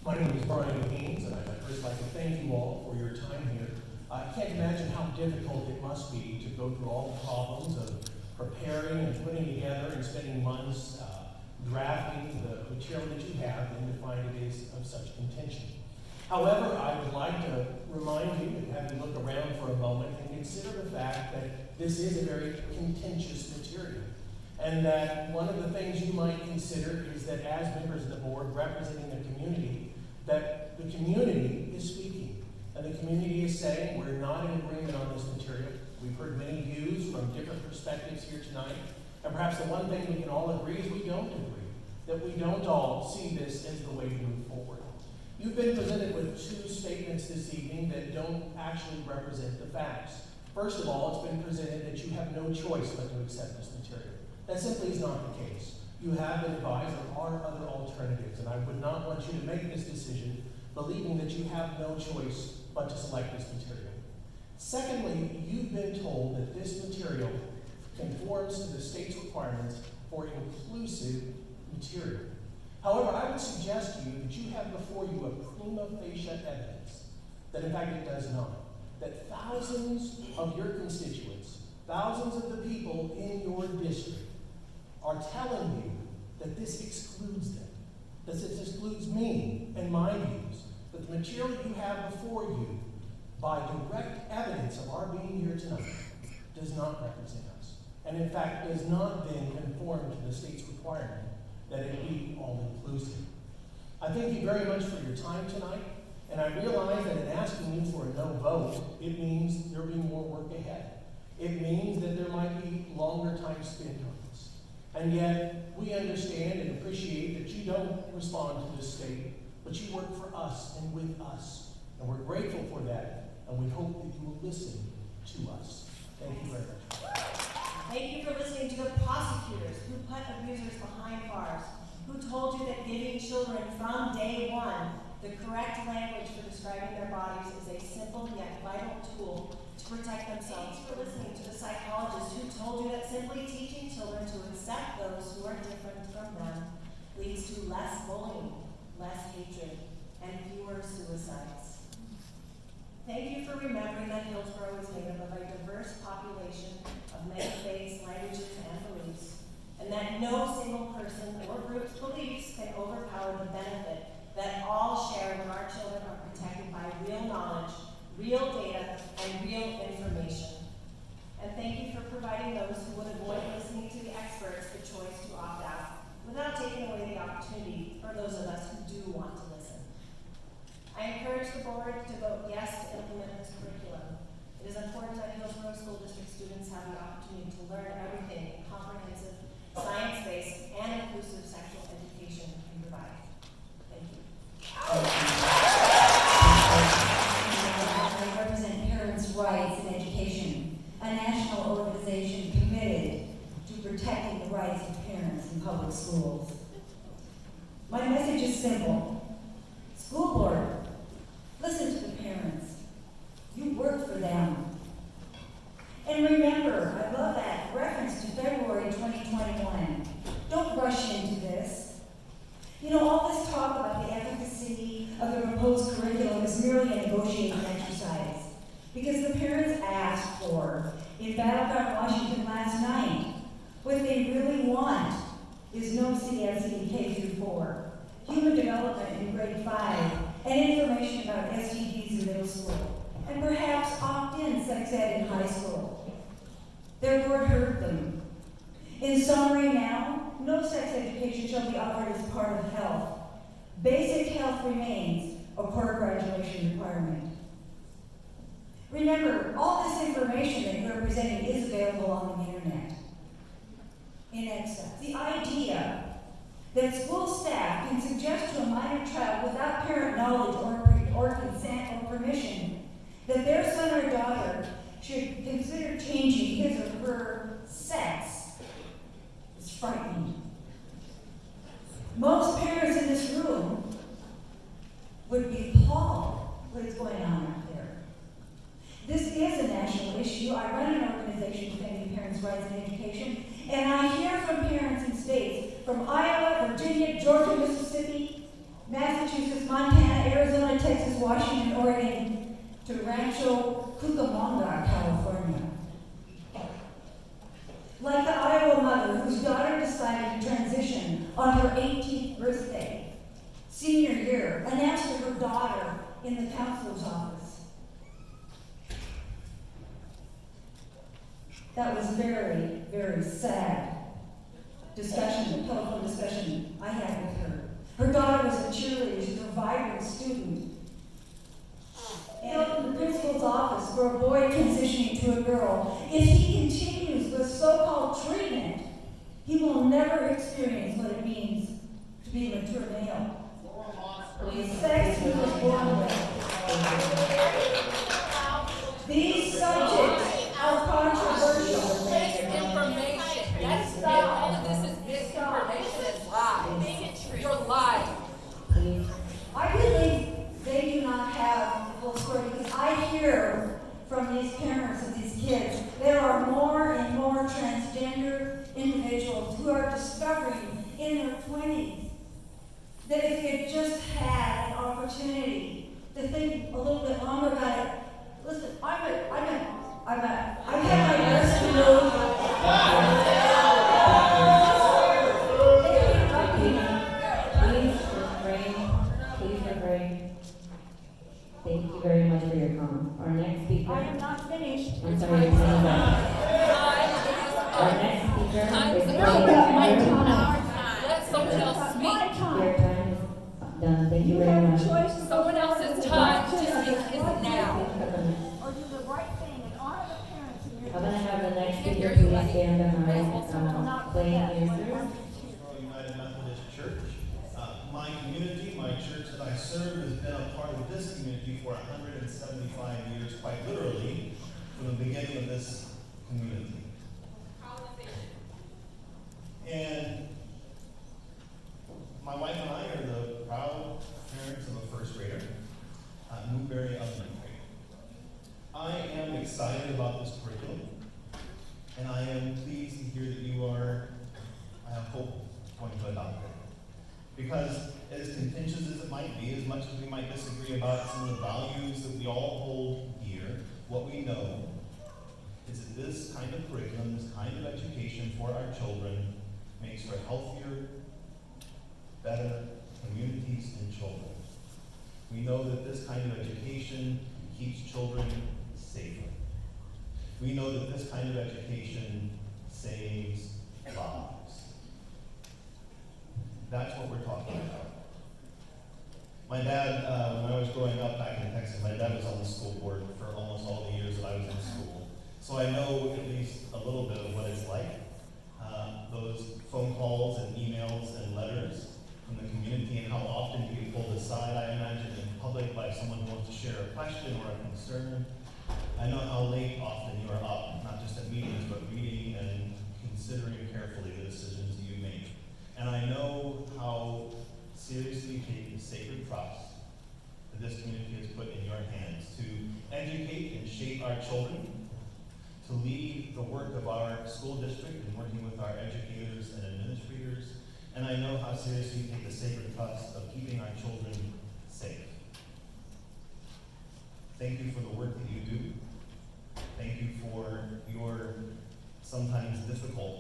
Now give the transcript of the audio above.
My name is Brian Haynes, and I'd first like to thank you all for your time here. I can't imagine how difficult it must be to go through all the problems of preparing and putting together and spending months drafting the material that you have and to find it is of such contention. However, I would like to remind you and have you look around for a moment and consider the fact that this is a very contentious material. And that one of the things you might consider is that as members of the board representing the community, that the community is speaking. And the community is saying we're not in agreement on this material. We've heard many views from different perspectives here tonight. And perhaps the one thing we can all agree is we don't agree. That we don't all see this as the way to move forward. You've been presented with two statements this evening that don't actually represent the facts. First of all, it's been presented that you have no choice but to accept this material. That simply is not the case. You have been advised there are other alternatives, and I would not want you to make this decision believing that you have no choice but to select this material. Secondly, you've been told that this material conforms to the state's requirements for inclusive material. However, I would suggest to you that you have before you a prima facie evidence that in fact it does not. That thousands of your constituents, thousands of the people in your district are telling you that this excludes them, that this excludes me and my views, that the material you have before you, by direct evidence of our being here tonight, does not represent us. And in fact, does not then conform to the state's requirement that it be all-inclusive. I thank you very much for your time tonight, and I realize that in asking you for a no vote, it means there will be more work ahead. It means that there might be longer time spent on this. And yet, we understand and appreciate that you don't respond to this state, but you work for us and with us. And we're grateful for that, and we hope that you will listen to us. Thank you very much. Thank you for listening to the prosecutors who put abusers behind bars, who told you that giving children from day one the correct language for describing their bodies is a simple yet vital tool to protect themselves. Thanks for listening to the psychologists who told you that simply teaching children to accept those who are different from them leads to less bullying, less hatred, and fewer suicides. Thank you for remembering that Hillsboro is made up of a diverse population of many faiths, languages, and beliefs, and that no single person or group's beliefs can overpower the benefit that all share when our children are protected by real knowledge, real data, and real information. And thank you for providing those who would avoid listening to the experts the choice to opt out, without taking away the opportunity for those of us who do want to listen. I encourage the board to vote yes to implement this curriculum. It is important that Hillsboro School District students have the opportunity to learn everything a comprehensive, science-based, and inclusive sexual education can provide. Thank you. I represent Parents' Rights in Education, a national organization committed to protecting the rights of parents in public schools. My message is simple. School board, listen to the parents. You work for them. And remember, I love that reference to February 2021. Don't rush into this. You know, all this talk about the efficacy of the proposed curriculum is merely a negotiating exercise, because the parents asked for, in Battleground, Washington last night, what they really want is no CSE in K through 4, human development in grade 5, and information about STDs in middle school, and perhaps opt-in sex ed in high school. Their board heard them. In summary now, no sex education shall be offered as part of health. Basic health remains a core graduation requirement. Remember, all this information that you're presenting is available on the internet. In excess, the idea that school staff can suggest to a minor child without parent knowledge or consent or permission that their son or daughter should consider changing his or her sex is frightening. Most parents in this room would be appalled what is going on out there. This is a national issue. I run an organization defending parents' rights in education, and I hear from parents in states from Iowa, Virginia, Georgia, Mississippi, Massachusetts, Montana, Arizona, Texas, Washington, Oregon, to Rancho Cucamonga, California. Like the Iowa mother whose daughter decided to transition on her 18th birthday, senior year, announced to her daughter in the counselor's office. That was very, very sad discussion, the telephone discussion I had with her. Her daughter was a cheerleader, she's a vibrant student. And in the principal's office for a boy transitioning to a girl, if he continues with so-called treatment, he will never experience what it means to be a mature male. Sex he was born with. These subjects are controversial. Misinformation. Yes, all of this is misinformation and lies. You're lying. I believe they do not have the full story because I hear from these parents of these kids, there are more and more transgender individuals who are discovering in their 20s that if they just had an opportunity to think a little bit longer about it. Listen, I've had my breast removed. Please refrain. Thank you very much for your comment. Our next speaker. I am not finished. I'm sorry, you're saying that. Our next speaker is Let someone else speak. Your time is done. Thank you very much. Someone else's time to speak is now. Or do the right thing and honor the parents in your I'm gonna have the next speaker please stand behind, playing music. Hillsboro United Methodist Church. My community, my church that I serve, has been a part of this community for 175 years, quite literally, from the beginning of this community. And my wife and I are the proud parents of a first grader, Newberry Elementary. I am excited about this curriculum, and I am pleased to hear that you are, I hope, going to adopt it. Because as contentious as it might be, as much as we might disagree about some of the values that we all hold dear, what we know is that this kind of curriculum, this kind of education for our children makes for healthier, better communities and children. We know that this kind of education keeps children safer. We know that this kind of education saves lives. That's what we're talking about. My dad, when I was growing up back in Texas, my dad was on the school board for almost all the years that I was in school. So I know at least a little bit of what it's like. Those phone calls and emails and letters from the community and how often you get pulled aside, I imagine, in public by someone who wants to share a question or a concern. I know how late often you are up, not just at meetings, but reading and considering carefully the decisions that you make. And I know how seriously you take the sacred trust that this community has put in your hands to educate and shape our children, to lead the work of our school district and working with our educators and administrators. And I know how seriously you take the sacred trust of keeping our children safe. Thank you for the work that you do. Thank you for your sometimes difficult